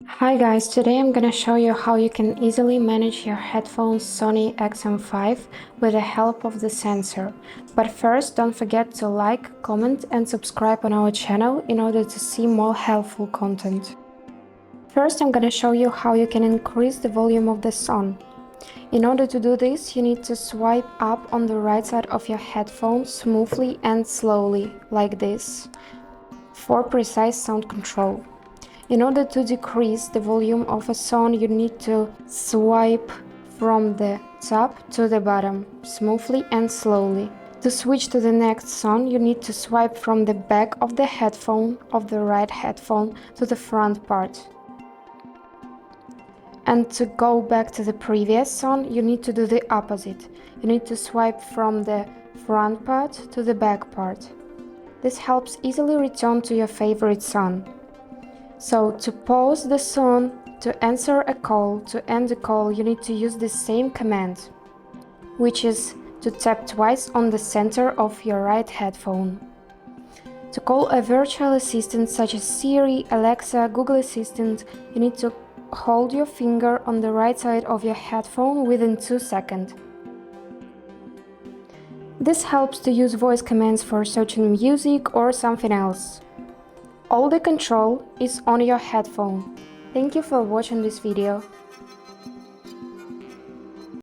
Hi guys, today I'm gonna show you how you can easily manage your headphones Sony XM5 with the help of the sensor. But first, don't forget to like, comment and subscribe on our channel in order to see more helpful content. First, I'm gonna show you how you can increase the volume of the sound. In order to do this, you need to swipe up on the right side of your headphone smoothly and slowly, like this, for precise sound control. In order to decrease the volume of a sound, you need to swipe from the top to the bottom, smoothly and slowly. To switch to the next sound, you need to swipe from the back of the headphone, of the right headphone, to the front part. And to go back to the previous sound, you need to do the opposite. You need to swipe from the front part to the back part. This helps easily return to your favorite sound. So to pause the sound, to answer a call, to end the call, you need to use the same command, which is to tap twice on the center of your right headphone. To call a virtual assistant such as Siri, Alexa, Google Assistant, you need to hold your finger on the right side of your headphone within 2 seconds. This helps to use voice commands for searching music or something else. All the control is on your headphone. Thank you for watching this video.